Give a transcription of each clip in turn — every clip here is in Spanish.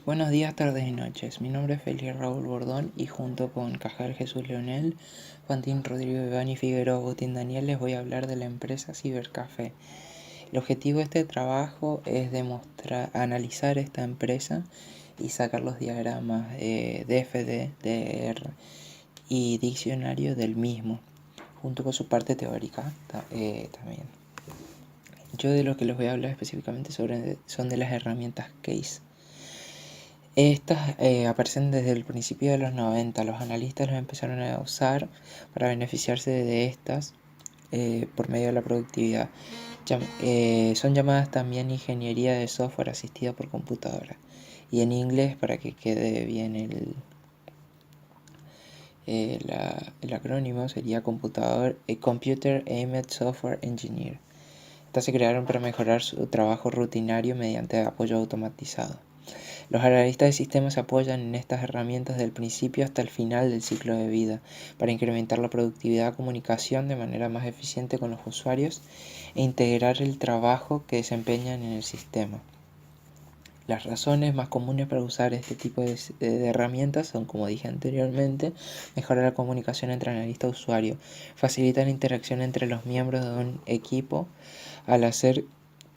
Buenos días, tardes y noches. Mi nombre es Félix Raúl Bordón y junto con Cajal Jesús Leonel, Fantín Rodrigo Iván y Figueroa Agustín Daniel les voy a hablar de la empresa Cibercafé. El objetivo de este trabajo es analizar esta empresa y sacar los diagramas DFD, DR y diccionario del mismo, junto con su parte teórica también. Yo de lo que les voy a hablar específicamente son de las herramientas CASE. Estas aparecen desde el principio de los 90. Los analistas las empezaron a usar para beneficiarse de estas por medio de la productividad. Son llamadas también ingeniería de software asistida por computadora. Y en inglés, para que quede bien el acrónimo, sería Computer Aimed Software Engineer. Estas se crearon para mejorar su trabajo rutinario mediante apoyo automatizado. Los analistas de sistemas se apoyan en estas herramientas desde el principio hasta el final del ciclo de vida para incrementar la productividad y comunicación de manera más eficiente con los usuarios e integrar el trabajo que desempeñan en el sistema. Las razones más comunes para usar este tipo de herramientas son, como dije anteriormente, mejorar la comunicación entre analista y usuario, facilitar la interacción entre los miembros de un equipo al hacer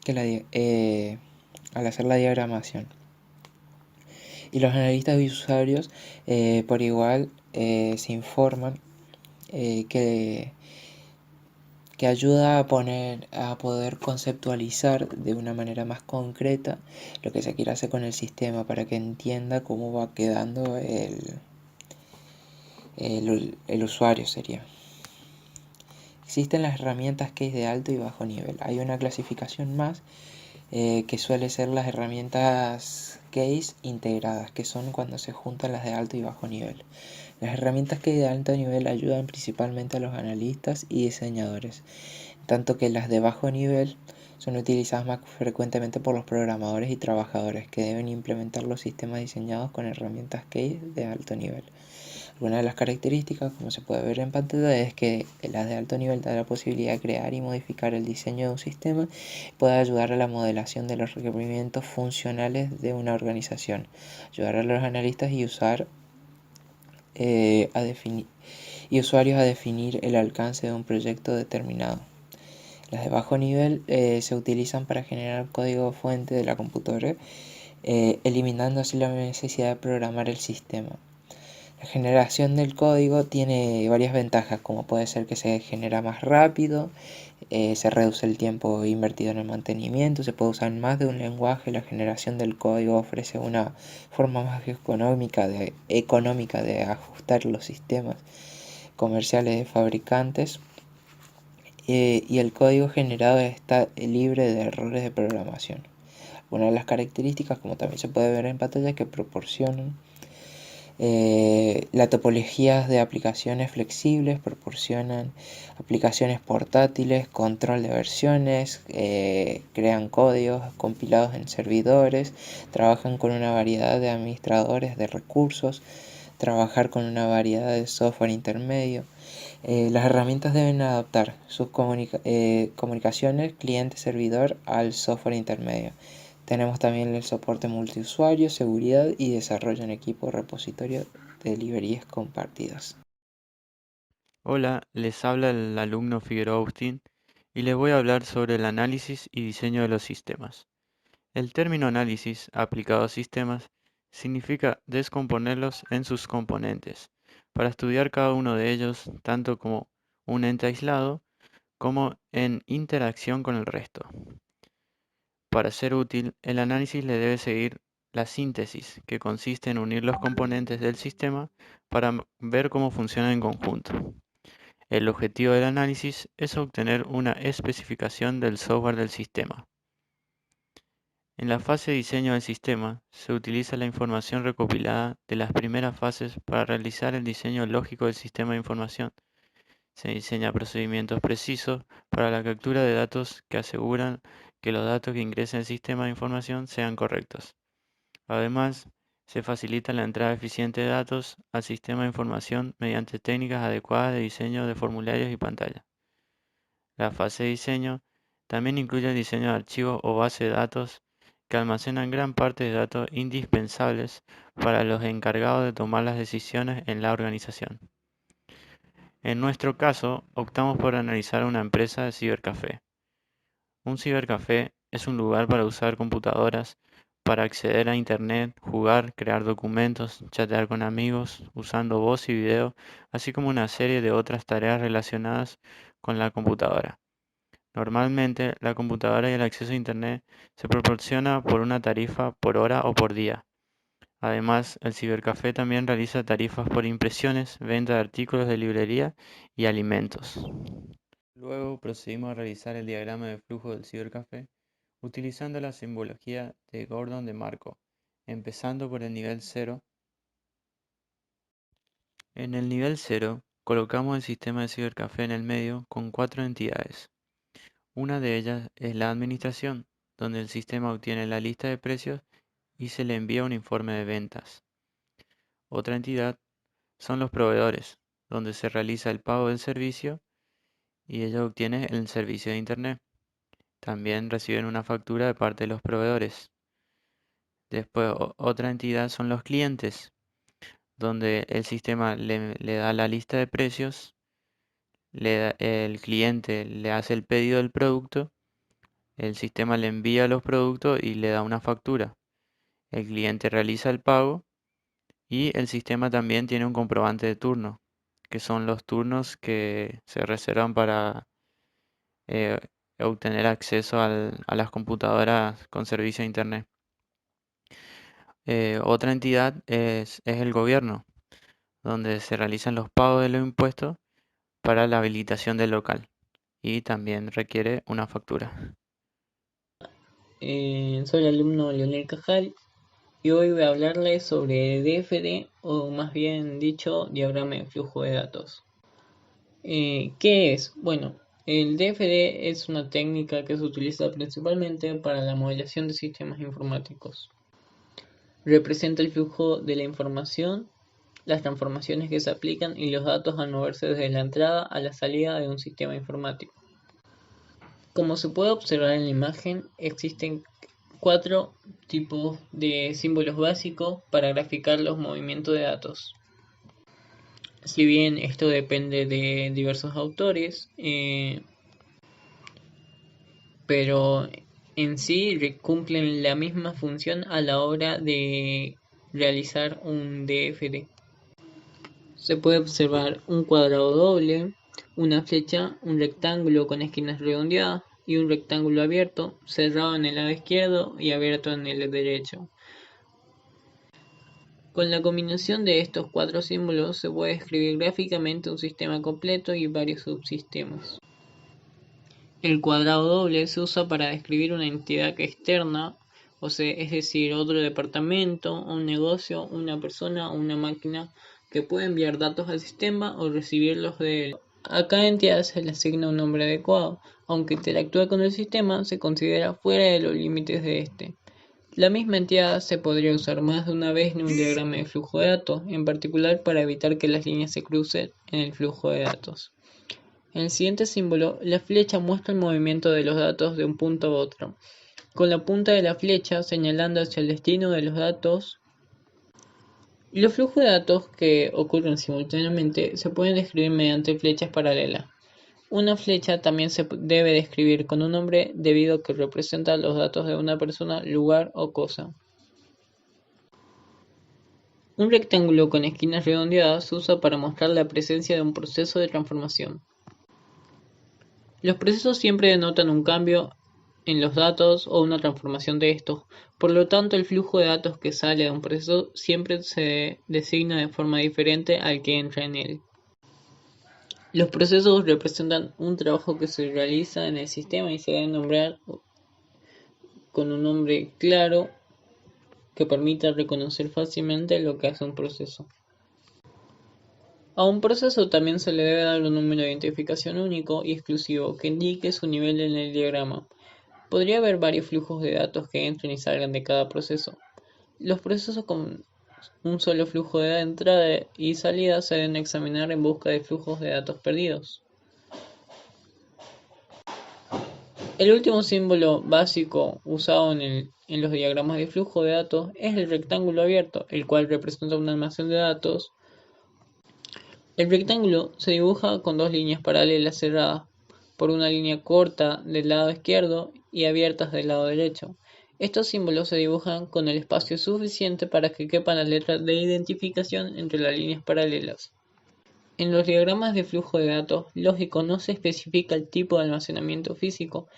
la diagramación. Y los analistas y usuarios por igual se informan que ayuda a poder conceptualizar de una manera más concreta lo que se quiere hacer con el sistema para que entienda cómo va quedando el usuario sería. Existen las herramientas que es de alto y bajo nivel. Hay una clasificación más que suele ser las herramientas case integradas, que son cuando se juntan las de alto y bajo nivel. Las herramientas case de alto nivel ayudan principalmente a los analistas y diseñadores, tanto que las de bajo nivel son utilizadas más frecuentemente por los programadores y trabajadores que deben implementar los sistemas diseñados con herramientas case de alto nivel. Una de las características, como se puede ver en pantalla, es que las de alto nivel da la posibilidad de crear y modificar el diseño de un sistema y puede ayudar a la modelación de los requerimientos funcionales de una organización, ayudar a los analistas y usuarios a definir el alcance de un proyecto determinado. Las de bajo nivel se utilizan para generar código fuente de la computadora, eliminando así la necesidad de programar el sistema. La generación del código tiene varias ventajas, como puede ser que se genera más rápido, se reduce el tiempo invertido en el mantenimiento, se puede usar más de un lenguaje. La generación del código ofrece una forma más económica de ajustar los sistemas comerciales de fabricantes, y el código generado está libre de errores de programación. Una de las características, como también se puede ver en pantalla, que proporcionan la topología de aplicaciones flexibles, proporcionan aplicaciones portátiles, control de versiones, crean códigos compilados en servidores, trabajan con una variedad de administradores de recursos, trabajar con una variedad de software intermedio. Las herramientas deben adaptar sus comunicaciones cliente-servidor al software intermedio. Tenemos también el soporte multiusuario, seguridad y desarrollo en equipo, repositorio de librerías compartidas. Hola, les habla el alumno Figueroa Agustín y les voy a hablar sobre el análisis y diseño de los sistemas. El término análisis aplicado a sistemas significa descomponerlos en sus componentes, para estudiar cada uno de ellos tanto como un ente aislado como en interacción con el resto. Para ser útil, el análisis le debe seguir la síntesis, que consiste en unir los componentes del sistema para ver cómo funcionan en conjunto. El objetivo del análisis es obtener una especificación del software del sistema. En la fase de diseño del sistema, se utiliza la información recopilada de las primeras fases para realizar el diseño lógico del sistema de información. Se diseña procedimientos precisos para la captura de datos que aseguran que los datos que ingresen al sistema de información sean correctos. Además, se facilita la entrada eficiente de datos al sistema de información mediante técnicas adecuadas de diseño de formularios y pantallas. La fase de diseño también incluye el diseño de archivos o base de datos que almacenan gran parte de datos indispensables para los encargados de tomar las decisiones en la organización. En nuestro caso, optamos por analizar una empresa de cibercafé. Un cibercafé es un lugar para usar computadoras, para acceder a Internet, jugar, crear documentos, chatear con amigos, usando voz y video, así como una serie de otras tareas relacionadas con la computadora. Normalmente, la computadora y el acceso a Internet se proporciona por una tarifa por hora o por día. Además, el cibercafé también realiza tarifas por impresiones, venta de artículos de librería y alimentos. Luego procedimos a realizar el diagrama de flujo del cibercafé utilizando la simbología de Gordon de Marco, empezando por el nivel 0. En el nivel 0 colocamos el sistema de cibercafé en el medio con 4 entidades. Una de ellas es la administración, donde el sistema obtiene la lista de precios y se le envía un informe de ventas. Otra entidad son los proveedores, donde se realiza el pago del servicio y ellos obtienen el servicio de Internet. También reciben una factura de parte de los proveedores. Después, otra entidad son los clientes, donde el sistema le da la lista de precios, el cliente le hace el pedido del producto, el sistema le envía los productos y le da una factura. El cliente realiza el pago y el sistema también tiene un comprobante de turno, que son los turnos que se reservan para eh, obtener acceso a las computadoras con servicio de Internet. Otra entidad es el gobierno, donde se realizan los pagos de los impuestos para la habilitación del local y también requiere una factura. Soy el alumno Leonel Cajal y hoy voy a hablarles sobre DFD o más bien dicho diagrama de flujo de datos. ¿Qué es? Bueno, el DFD es una técnica que se utiliza principalmente para la modelación de sistemas informáticos. Representa el flujo de la información, las transformaciones que se aplican y los datos al moverse desde la entrada a la salida de un sistema informático. Como se puede observar en la imagen, existen 4 tipos de símbolos básicos para graficar los movimientos de datos. Si bien esto depende de diversos autores, pero en sí cumplen la misma función a la hora de realizar un DFD. Se puede observar un cuadrado doble, una flecha, un rectángulo con esquinas redondeadas y un rectángulo abierto, cerrado en el lado izquierdo y abierto en el derecho. Con la combinación de estos 4 símbolos se puede describir gráficamente un sistema completo y varios subsistemas. El cuadrado doble se usa para describir una entidad externa, es decir, otro departamento, un negocio, una persona o una máquina que puede enviar datos al sistema o recibirlos de él. A cada entidad se le asigna un nombre adecuado, aunque interactúa con el sistema, se considera fuera de los límites de este. La misma entidad se podría usar más de una vez en un diagrama de flujo de datos, en particular para evitar que las líneas se crucen en el flujo de datos. En el siguiente símbolo, la flecha muestra el movimiento de los datos de un punto a otro, con la punta de la flecha señalando hacia el destino de los datos. Los flujos de datos que ocurren simultáneamente se pueden describir mediante flechas paralelas. Una flecha también se debe describir con un nombre debido a que representa los datos de una persona, lugar o cosa. Un rectángulo con esquinas redondeadas se usa para mostrar la presencia de un proceso de transformación. Los procesos siempre denotan un cambio en los datos o una transformación de estos, por lo tanto el flujo de datos que sale de un proceso siempre se designa de forma diferente al que entra en él. Los procesos representan un trabajo que se realiza en el sistema y se deben nombrar con un nombre claro que permita reconocer fácilmente lo que hace un proceso. A un proceso también se le debe dar un número de identificación único y exclusivo que indique su nivel en el diagrama. Podría haber varios flujos de datos que entren y salgan de cada proceso. Los procesos con un solo flujo de entrada y salida se deben examinar en busca de flujos de datos perdidos. El último símbolo básico usado en los diagramas de flujo de datos es el rectángulo abierto, el cual representa un almacén de datos. El rectángulo se dibuja con dos líneas paralelas cerradas por una línea corta del lado izquierdo y abiertas del lado derecho. Estos símbolos se dibujan con el espacio suficiente para que quepan las letras de identificación entre las líneas paralelas. En los diagramas de flujo de datos lógico no se especifica el tipo de almacenamiento físico.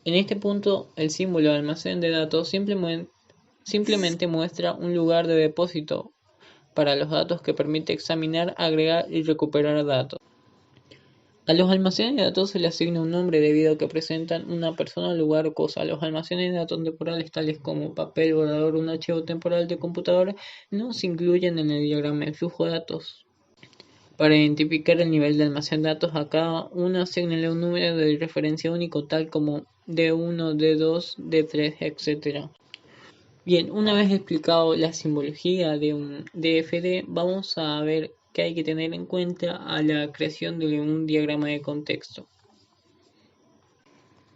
En este punto, el símbolo de almacén de datos simplemente muestra un lugar de depósito para los datos que permite examinar, agregar y recuperar datos. A los almacenes de datos se le asigna un nombre debido a que presentan una persona, lugar o cosa. Los almacenes de datos temporales tales como papel, borrador o un archivo temporal de computadora no se incluyen en el diagrama de flujo de datos. Para identificar el nivel de almacén de datos a cada uno, asígnale un número de referencia único tal como D1, D2, D3, etc. Bien, una vez explicado la simbología de un DFD, vamos a ver qué hay que tener en cuenta a la creación de un diagrama de contexto.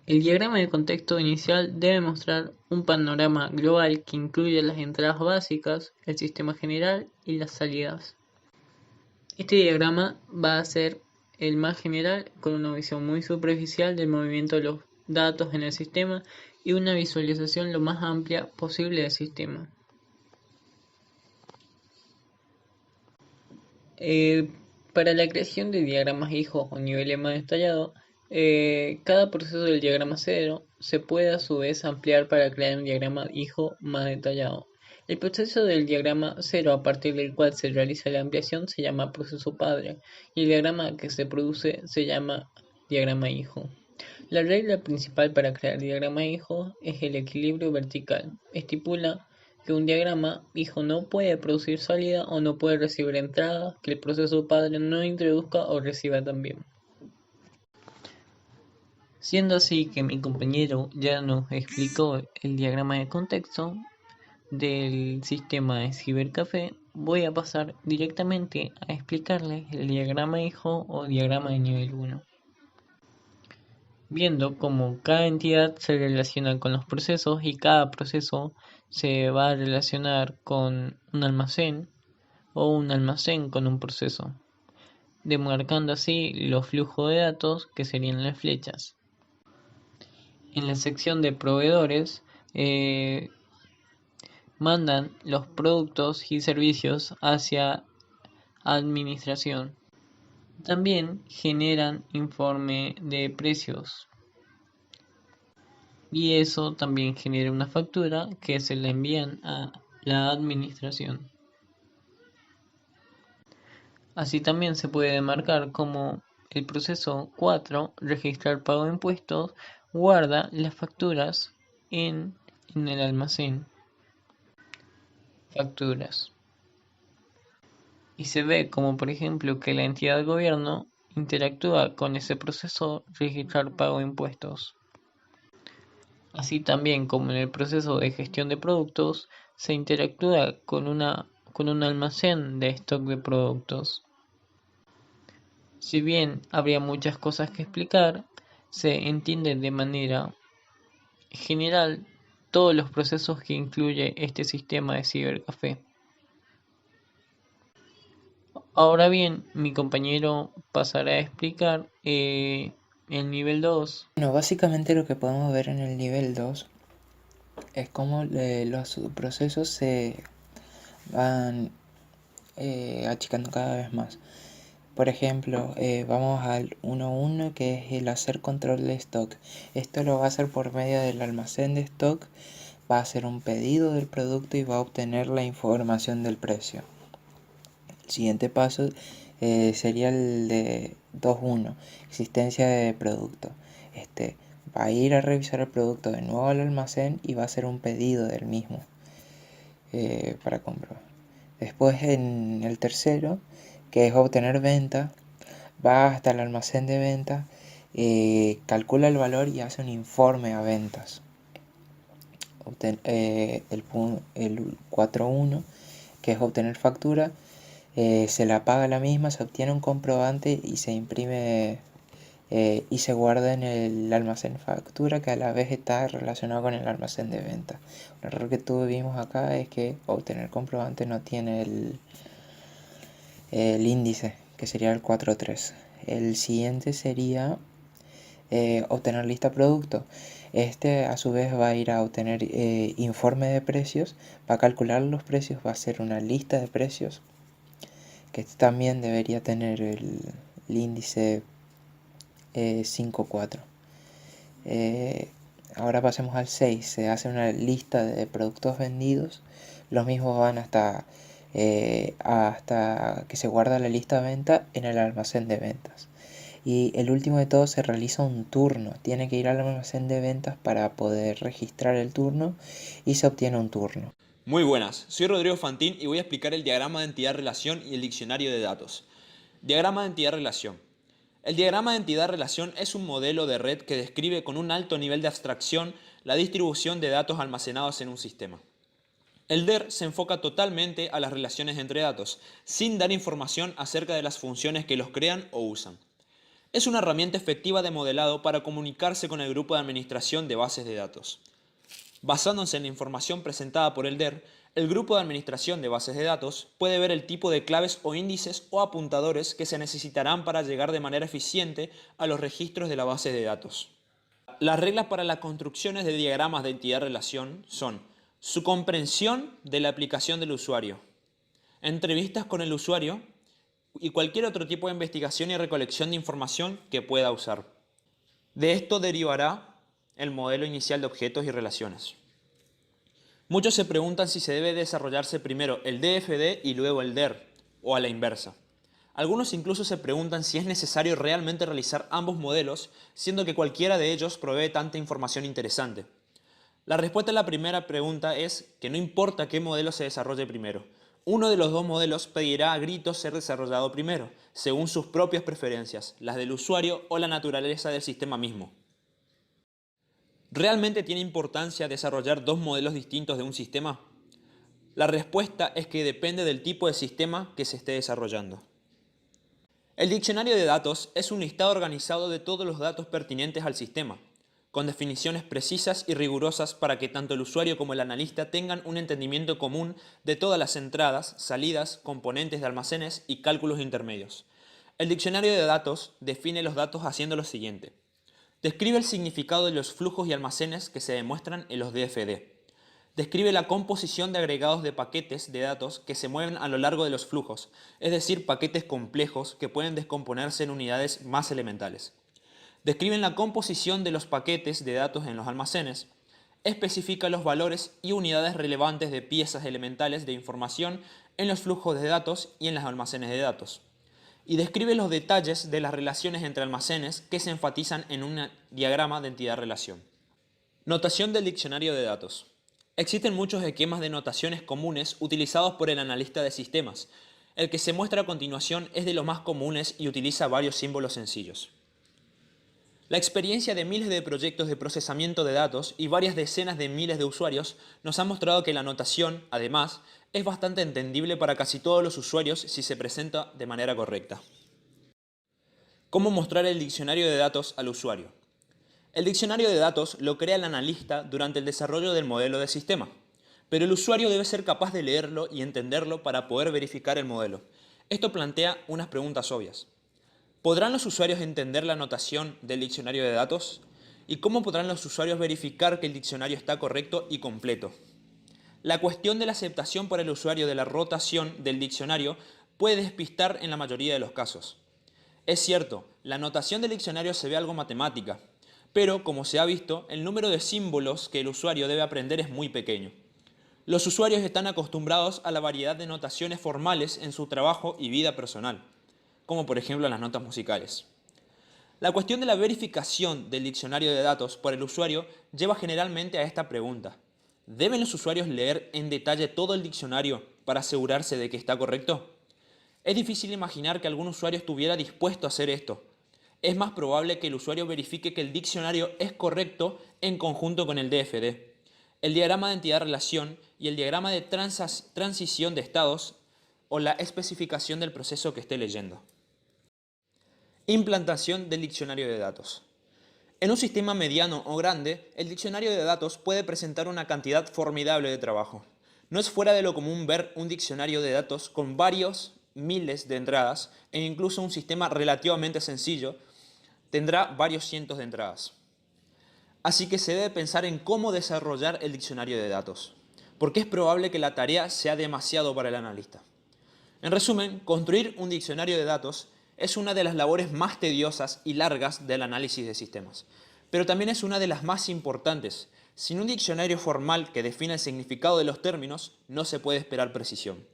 El diagrama de contexto inicial debe mostrar un panorama global que incluye las entradas básicas, el sistema general y las salidas. Este diagrama va a ser el más general, con una visión muy superficial del movimiento de los datos en el sistema y una visualización lo más amplia posible del sistema. Para la creación de diagramas hijos o niveles más detallados, cada proceso del diagrama cero se puede a su vez ampliar para crear un diagrama hijo más detallado. El proceso del diagrama cero a partir del cual se realiza la ampliación se llama proceso padre y el diagrama que se produce se llama diagrama hijo. La regla principal para crear diagrama hijo es el equilibrio vertical. Estipula que un diagrama hijo no puede producir salida o no puede recibir entrada que el proceso padre no introduzca o reciba también. Siendo así que mi compañero ya nos explicó el diagrama de contexto del sistema de cibercafé, voy a pasar directamente a explicarles el diagrama hijo o diagrama de nivel 1. Viendo cómo cada entidad se relaciona con los procesos y cada proceso se va a relacionar con un almacén o un almacén con un proceso, demarcando así los flujos de datos que serían las flechas. En la sección de proveedores mandan los productos y servicios hacia administración. También generan informe de precios y eso también genera una factura que se le envían a la administración. Así también se puede demarcar como el proceso 4, registrar pago de impuestos, guarda las facturas en el almacén facturas. Y se ve como por ejemplo que la entidad de gobierno interactúa con ese proceso registrar pago de impuestos. Así también como en el proceso de gestión de productos se interactúa con un almacén de stock de productos. Si bien habría muchas cosas que explicar, se entiende de manera general todos los procesos que incluye este sistema de cibercafé. Ahora bien, mi compañero pasará a explicar el nivel 2. Bueno, básicamente lo que podemos ver en el nivel 2 es cómo los subprocesos se van achicando cada vez más. Por ejemplo, vamos al 1.1 que es el hacer control de stock. Esto lo va a hacer por medio del almacén de stock, va a hacer un pedido del producto y va a obtener la información del precio. El siguiente paso sería el de 2.1, existencia de producto. Va a ir a revisar el producto de nuevo al almacén y va a hacer un pedido del mismo para comprobar. Después en el tercero, que es obtener venta, va hasta el almacén de venta, calcula el valor y hace un informe a ventas. El 4.1, que es obtener factura, se la paga la misma, se obtiene un comprobante y se imprime y se guarda en el almacén factura, que a la vez está relacionado con el almacén de venta. Un error que tuvimos acá es que obtener comprobante no tiene el índice, que sería el 4.3. El siguiente sería obtener lista producto. Este a su vez va a ir a obtener informe de precios, va a calcular los precios, va a hacer una lista de precios, que este también debería tener el índice 5.4. Ahora pasemos al 6. Se hace una lista de productos vendidos. Los mismos van hasta que se guarda la lista de venta en el almacén de ventas. Y el último de todo, se realiza un turno. Tiene que ir al almacén de ventas para poder registrar el turno y se obtiene un turno. Muy buenas, soy Rodrigo Fantín y voy a explicar el diagrama de entidad-relación y el diccionario de datos. Diagrama de entidad-relación. El diagrama de entidad-relación es un modelo de red que describe con un alto nivel de abstracción la distribución de datos almacenados en un sistema. El DER se enfoca totalmente a las relaciones entre datos, sin dar información acerca de las funciones que los crean o usan. Es una herramienta efectiva de modelado para comunicarse con el grupo de administración de bases de datos. Basándose en la información presentada por el DER, el grupo de administración de bases de datos puede ver el tipo de claves o índices o apuntadores que se necesitarán para llegar de manera eficiente a los registros de la base de datos. Las reglas para las construcciones de diagramas de entidad-relación son su comprensión de la aplicación del usuario, entrevistas con el usuario y cualquier otro tipo de investigación y recolección de información que pueda usar. De esto derivará el modelo inicial de objetos y relaciones. Muchos se preguntan si se debe desarrollarse primero el DFD y luego el DER, o a la inversa. Algunos incluso se preguntan si es necesario realmente realizar ambos modelos, siendo que cualquiera de ellos provee tanta información interesante. La respuesta a la primera pregunta es que no importa qué modelo se desarrolle primero. Uno de los dos modelos pedirá a gritos ser desarrollado primero, según sus propias preferencias, las del usuario o la naturaleza del sistema mismo. ¿Realmente tiene importancia desarrollar dos modelos distintos de un sistema? La respuesta es que depende del tipo de sistema que se esté desarrollando. El diccionario de datos es un listado organizado de todos los datos pertinentes al sistema, con definiciones precisas y rigurosas para que tanto el usuario como el analista tengan un entendimiento común de todas las entradas, salidas, componentes de almacenes y cálculos intermedios. El diccionario de datos define los datos haciendo lo siguiente. Describe el significado de los flujos y almacenes que se demuestran en los DFD. Describe la composición de agregados de paquetes de datos que se mueven a lo largo de los flujos, es decir, paquetes complejos que pueden descomponerse en unidades más elementales. Describen la composición de los paquetes de datos en los almacenes. Especifica los valores y unidades relevantes de piezas elementales de información en los flujos de datos y en los almacenes de datos. Y describe los detalles de las relaciones entre almacenes que se enfatizan en un diagrama de entidad-relación. Notación del diccionario de datos. Existen muchos esquemas de notaciones comunes utilizados por el analista de sistemas. El que se muestra a continuación es de los más comunes y utiliza varios símbolos sencillos. La experiencia de miles de proyectos de procesamiento de datos y varias decenas de miles de usuarios nos ha mostrado que la notación, además, es bastante entendible para casi todos los usuarios si se presenta de manera correcta. ¿Cómo mostrar el diccionario de datos al usuario? El diccionario de datos lo crea el analista durante el desarrollo del modelo de sistema, pero el usuario debe ser capaz de leerlo y entenderlo para poder verificar el modelo. Esto plantea unas preguntas obvias. ¿Podrán los usuarios entender la notación del diccionario de datos? ¿Y cómo podrán los usuarios verificar que el diccionario está correcto y completo? La cuestión de la aceptación por el usuario de la rotación del diccionario puede despistar en la mayoría de los casos. Es cierto, la notación del diccionario se ve algo matemática, pero como se ha visto, el número de símbolos que el usuario debe aprender es muy pequeño. Los usuarios están acostumbrados a la variedad de notaciones formales en su trabajo y vida personal, como por ejemplo las notas musicales. La cuestión de la verificación del diccionario de datos por el usuario lleva generalmente a esta pregunta. ¿Deben los usuarios leer en detalle todo el diccionario para asegurarse de que está correcto? Es difícil imaginar que algún usuario estuviera dispuesto a hacer esto. Es más probable que el usuario verifique que el diccionario es correcto en conjunto con el DFD, el diagrama de entidad-relación y el diagrama de transición de estados o la especificación del proceso que esté leyendo. Implantación del diccionario de datos. En un sistema mediano o grande, el diccionario de datos puede presentar una cantidad formidable de trabajo. No es fuera de lo común ver un diccionario de datos con varios miles de entradas e incluso un sistema relativamente sencillo tendrá varios cientos de entradas. Así que se debe pensar en cómo desarrollar el diccionario de datos, porque es probable que la tarea sea demasiado para el analista. En resumen, construir un diccionario de datos es una de las labores más tediosas y largas del análisis de sistemas, pero también es una de las más importantes. Sin un diccionario formal que defina el significado de los términos, no se puede esperar precisión.